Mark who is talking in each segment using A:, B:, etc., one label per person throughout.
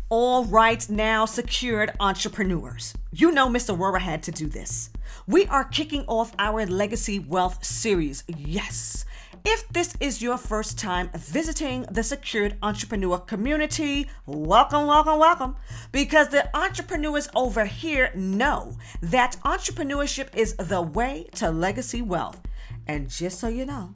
A: All right, now, secured entrepreneurs. You know Miss Aurorah had to do this. We are kicking off our Legacy Wealth series. Yes. If this is your first time visiting the Secured Entrepreneur community, welcome, welcome, welcome. Because the entrepreneurs over here know that entrepreneurship is the way to legacy wealth. And just so you know,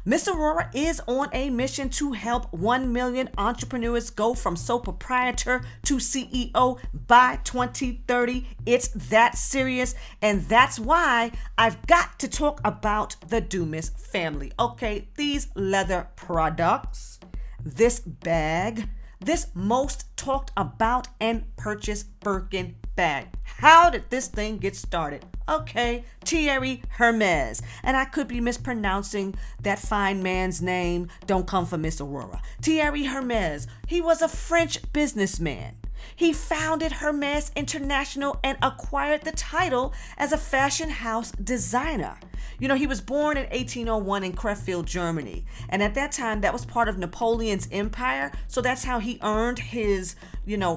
A: Miss Aurorah is on a mission to help 1 million entrepreneurs go from sole proprietor to CEO by 2030. It's that serious. And that's why I've got to talk about the Dumas family. Okay, these leather products, this bag, this most talked about and purchased Birkin bag. How did this thing get started? Okay, Thierry Hermes. And I could be mispronouncing that fine man's name. Don't come for Miss Aurorah. Thierry Hermes, he was a French businessman. He founded Hermes International and acquired the title as a fashion house designer. You know, he was born in 1801 in Krefeld, Germany. And at that time, that was part of Napoleon's empire. So that's how he earned his,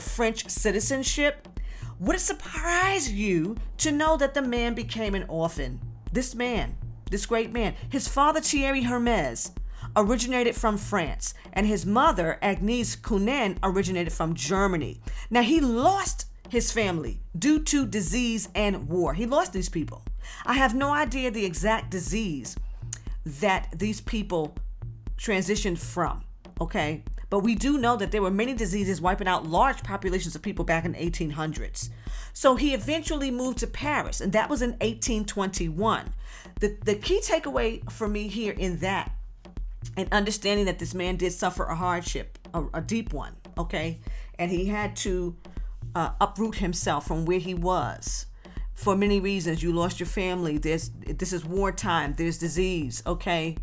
A: French citizenship. Would it surprise you to know that the man became an orphan? This great man, his father Thierry Hermes originated from France, and his mother Agnès Cunin originated from Germany. Now he lost his family due to disease and war. He lost these people. I have no idea the exact disease that these people transitioned from, okay? But we do know that there were many diseases wiping out large populations of people back in the 1800s. So he eventually moved to Paris, and that was in 1821. The key takeaway for me here in that, and understanding that this man did suffer a hardship, a deep one, okay? And he had to uproot himself from where he was for many reasons. You lost your family. This is wartime. There's disease, okay?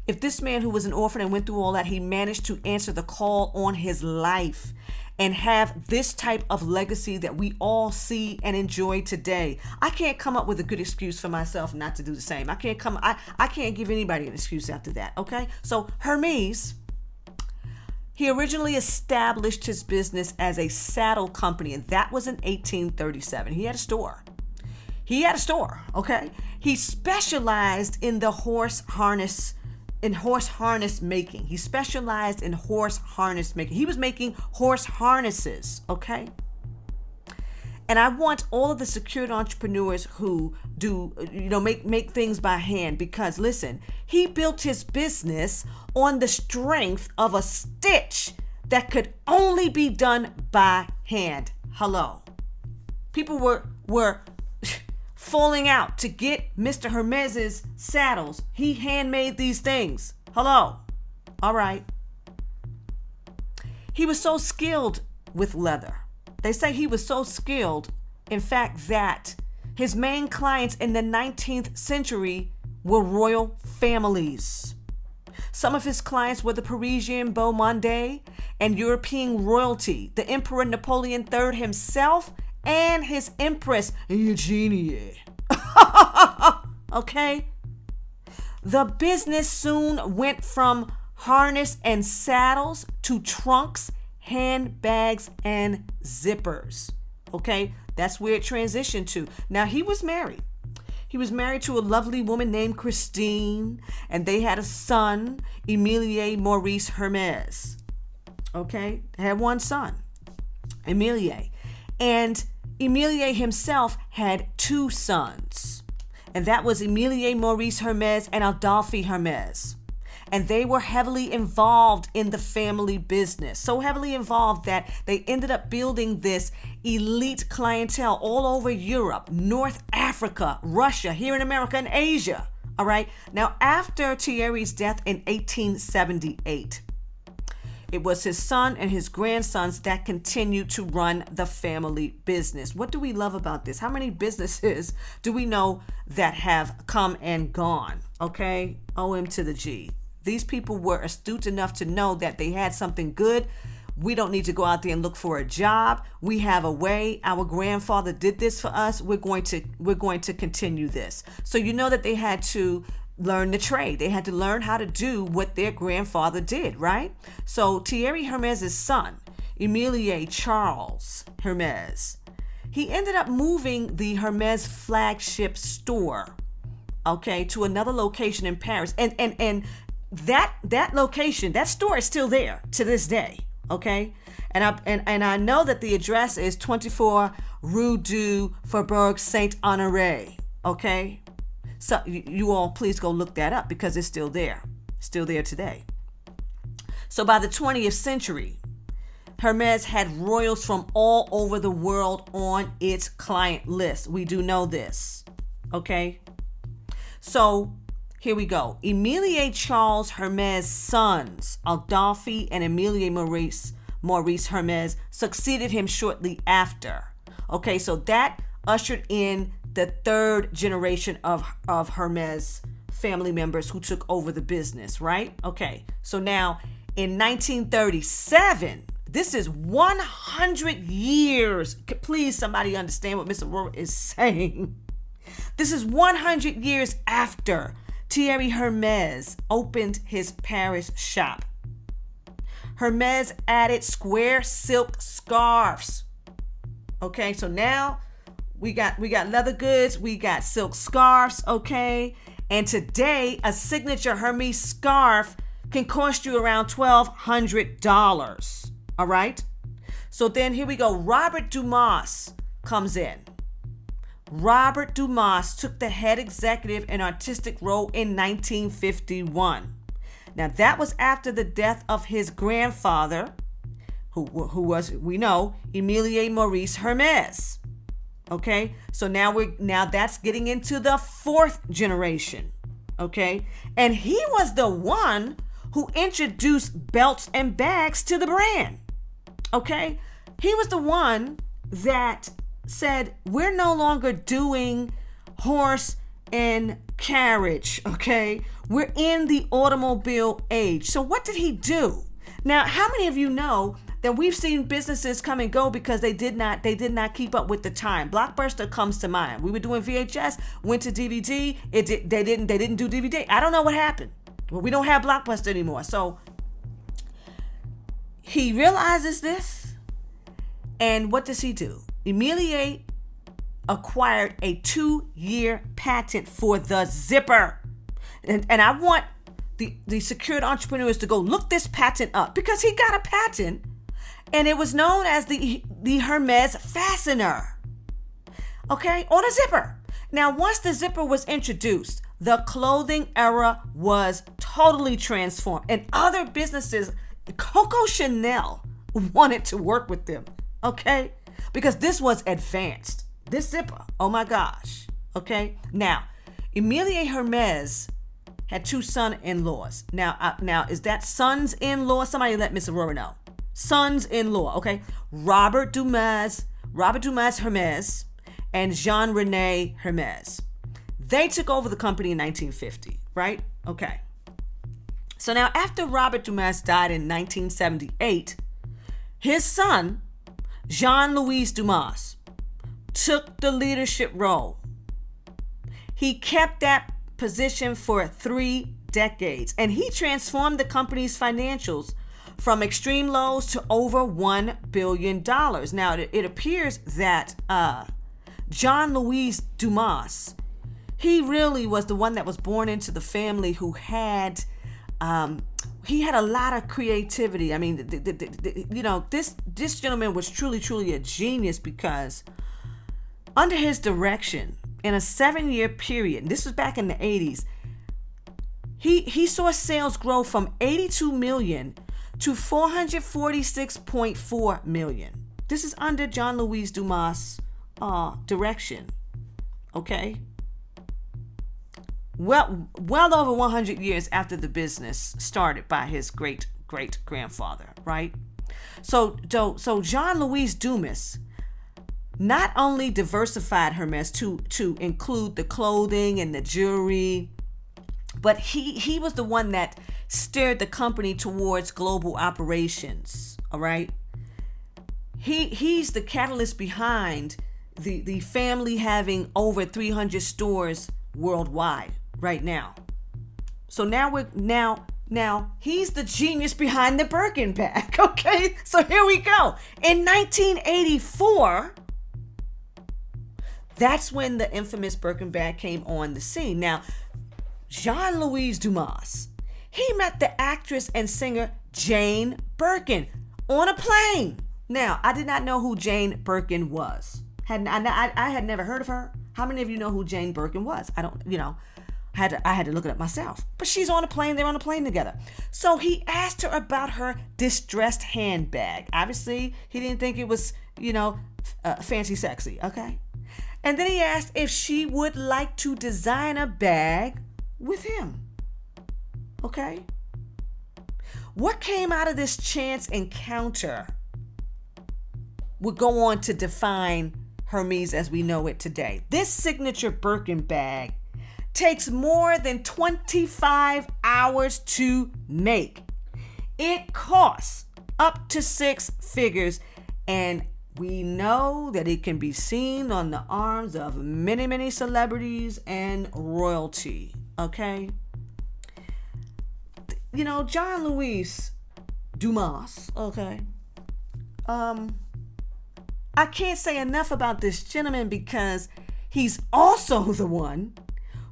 A: If this man who was an orphan and went through all that, he managed to answer the call on his life and have this type of legacy that we all see and enjoy today. I can't come up with a good excuse for myself not to do the same. I can't give anybody an excuse after that, okay? So Hermes, he originally established his business as a saddle company, and that was in 1837. He had a store, okay? He specialized in the horse harness making. He specialized in horse harness making. He was making horse harnesses, okay? And I want all of the secured entrepreneurs who do, make things by hand, because listen, he built his business on the strength of a stitch that could only be done by hand. Hello. People were falling out to get Mr. Hermes's saddles. He handmade these things. Hello. All right. He was so skilled with leather. They say he was so skilled, in fact, that his main clients in the 19th century were royal families. Some of his clients were the Parisian beau monde and European royalty, the Emperor Napoleon III himself, and his Empress Eugenie. Okay? The business soon went from harness and saddles to trunks, handbags, and zippers. Okay? That's where it transitioned to. Now, he was married. He was married to a lovely woman named Christine, and they had a son, Emilie Maurice Hermes. Okay? They had one son, Emilie. And Emilie himself had two sons, and that was Emilie Maurice Hermes and Adolphe Hermes. And they were heavily involved in the family business, so heavily involved that they ended up building this elite clientele all over Europe, North Africa, Russia, here in America, and Asia. All right. Now, after Thierry's death in 1878, it was his son and his grandsons that continued to run the family business. What do we love about this? How many businesses do we know that have come and gone? Okay, OM to the G. These people were astute enough to know that they had something good. We don't need to go out there and look for a job. We have a way. Our grandfather did this for us. We're going to continue this. So you know that they had to learn the trade. They had to learn how to do what their grandfather did, right? So Thierry Hermes' son, Emilie Charles Hermes, he ended up moving the Hermes flagship store, okay, to another location in Paris. And that location, that store is still there to this day, okay? And I know that the address is 24 Rue du Faubourg Saint-Honoré, okay? So you all please go look that up because it's still there today. So by the 20th century, Hermes had royals from all over the world on its client list. We do know this, okay? So here we go. Emilie Charles Hermes' sons, Adolphe and Emilie Maurice Hermes, succeeded him shortly after. Okay, so that ushered in the third generation of Hermes family members who took over the business, right? Okay, so now in 1937, this is 100 years. Please, somebody understand what Miss Aurorah is saying. This is 100 years after Thierry Hermes opened his Paris shop. Hermes added square silk scarves. Okay, so now we got leather goods, we got silk scarves, okay? And today, a signature Hermes scarf can cost you around $1,200. All right? So then here we go. Robert Dumas comes in. Robert Dumas took the head executive and artistic role in 1951. Now, that was after the death of his grandfather, who was, we know, Emilie Maurice Hermes. Okay? So now that's getting into the fourth generation. Okay? And he was the one who introduced belts and bags to the brand. Okay? He was the one that said, we're no longer doing horse and carriage, okay? We're in the automobile age. So what did he do? Now, how many of you know that we've seen businesses come and go because they did not keep up with the time? Blockbuster comes to mind. We were doing VHS, went to DVD, they didn't do DVD. I don't know what happened. Well, we don't have Blockbuster anymore. So he realizes this, and what does he do? Emilie acquired a 2-year patent for the zipper. And I want the secured entrepreneurs to go look this patent up because he got a patent, and it was known as the Hermes fastener. Okay, on a zipper. Now, once the zipper was introduced, the clothing era was totally transformed, and other businesses, Coco Chanel, wanted to work with them. Okay, because this was advanced. This zipper, oh my gosh. Okay, now Emilie Hermes had 2 son-in-laws. Now is that sons-in-law? Somebody let Miss Aurorah know. Sons-in-law. Okay, Robert Dumas Hermes and Jean-René Hermes. They took over the company in 1950, right? Okay. So now after Robert Dumas died in 1978, his son, Jean-Louis Dumas, took the leadership role. He kept that position for 3 decades, and he transformed the company's financials from extreme lows to over $1 billion. Now, it appears that Jean-Louis Dumas, he really was the one that was born into the family who had he had a lot of creativity. I mean, this gentleman was truly a genius because under his direction, in a 7-year period, this was back in the 80s, he saw sales grow from 82 million to 446.4 million. This is under Jean-Louis Dumas' direction. Okay? Well over 100 years after the business started by his great-grandfather, right? So Jean-Louis Dumas not only diversified Hermes to include the clothing and the jewelry, but he was the one that steered the company towards global operations, all right? He's the catalyst behind the family having over 300 stores worldwide right now. So now Now, he's the genius behind the Birkin bag, okay? So here we go. In 1984, that's when the infamous Birkin bag came on the scene. Now, Jean-Louis Dumas, he met the actress and singer Jane Birkin on a plane. Now, I did not know who Jane Birkin was. I had never heard of her. How many of you know who Jane Birkin was? I don't, I had to look it up myself. But she's on a plane. They're on a plane together. So he asked her about her distressed handbag. Obviously, he didn't think it was, fancy sexy, okay? And then he asked if she would like to design a bag with him, okay? What came out of this chance encounter would go on to define Hermes as we know it today. This signature Birkin bag takes more than 25 hours to make. It costs up to 6 figures, and we know that it can be seen on the arms of many, many celebrities and royalty, okay? Jean-Louis Dumas, okay? I can't say enough about this gentleman because he's also the one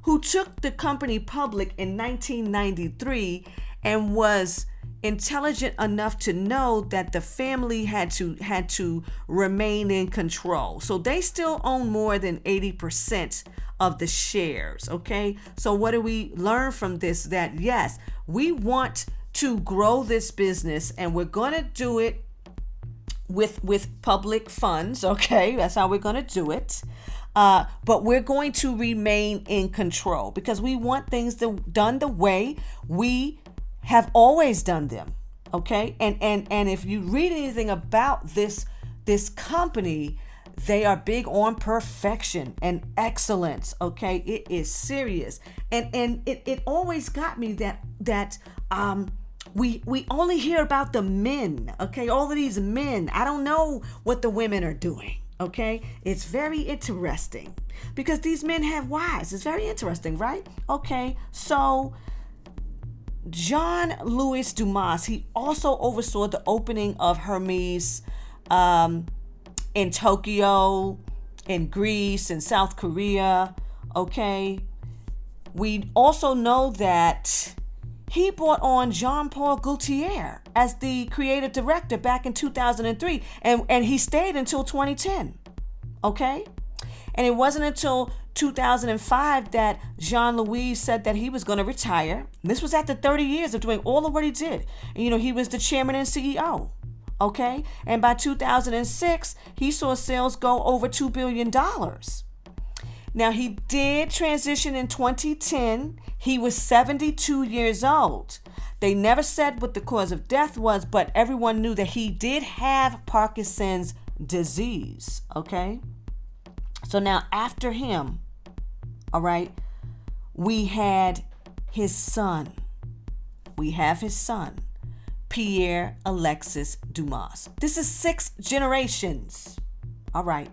A: who took the company public in 1993 and was intelligent enough to know that the family had to remain in control. So they still own more than 80% of the shares, okay? So what do we learn from this? That yes, we want to grow this business and we're going to do it with public funds, okay? That's how we're going to do it. But we're going to remain in control because we want things done the way we have always done them, okay? And if you read anything about this company, they are big on perfection and excellence, okay? It is serious. And it always got me that we only hear about the men, okay? All of these men. I don't know what the women are doing, okay? It's very interesting because these men have wives. It's very interesting, right? Okay, so Jean-Louis Dumas, he also oversaw the opening of Hermes in Tokyo, in Greece, in South Korea, okay? We also know that he brought on Jean-Paul Gaultier as the creative director back in 2003, and he stayed until 2010, okay? And it wasn't until 2005 that Jean-Louis said that he was going to retire. This was after 30 years of doing all of what he did. And, he was the chairman and CEO, okay? And by 2006, he saw sales go over $2 billion. Now, he did transition in 2010. He was 72 years old. They never said what the cause of death was, but everyone knew that he did have Parkinson's disease, okay? So now after him, all right, we had his son. We have his son, Pierre Alexis Dumas. This is 6 generations, all right?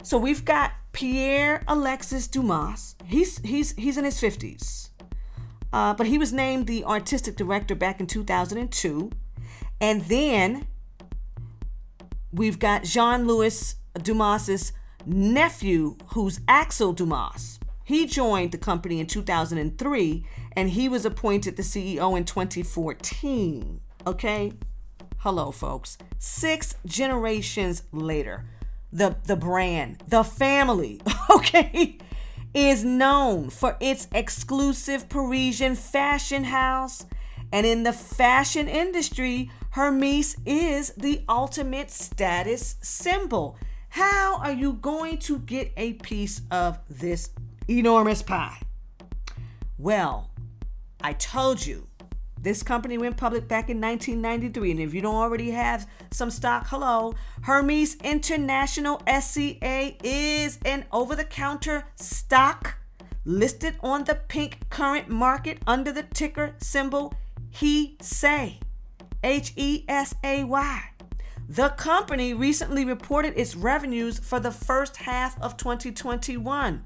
A: So we've got Pierre Alexis Dumas. He's in his 50s. But he was named the artistic director back in 2002. And then we've got Jean-Louis Dumas's nephew, who's Axel Dumas. He joined the company in 2003, and he was appointed the CEO in 2014. Okay? Hello, folks. 6 generations later, the brand, the family, okay, is known for its exclusive Parisian fashion house. And in the fashion industry, Hermes is the ultimate status symbol. How are you going to get a piece of this enormous pie? Well, I told you, this company went public back in 1993. And if you don't already have some stock, hello, Hermes International SCA is an over-the-counter stock listed on the pink current market under the ticker symbol HESAY, HESAY. The company recently reported its revenues for the first half of 2021.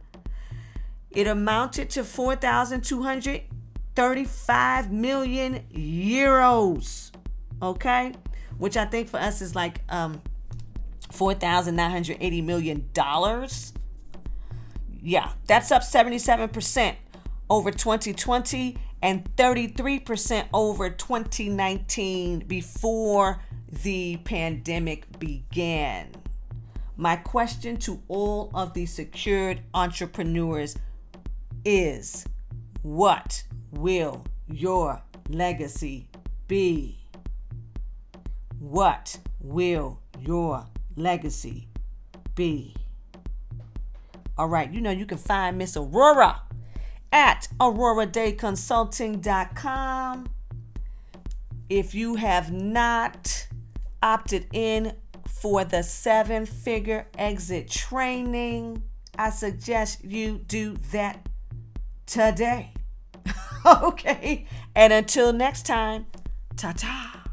A: It amounted to 4,200 35 million euros. Okay? Which I think for us is like $4,980 million. Yeah, that's up 77% over 2020 and 33% over 2019 before the pandemic began. My question to all of the secured entrepreneurs is, what will your legacy be? What will your legacy be? All right, you can find Miss Aurorah at AurorahDayConsulting.com. If you have not opted in for the 7-figure exit training, I suggest you do that today. Okay, and until next time, ta-ta.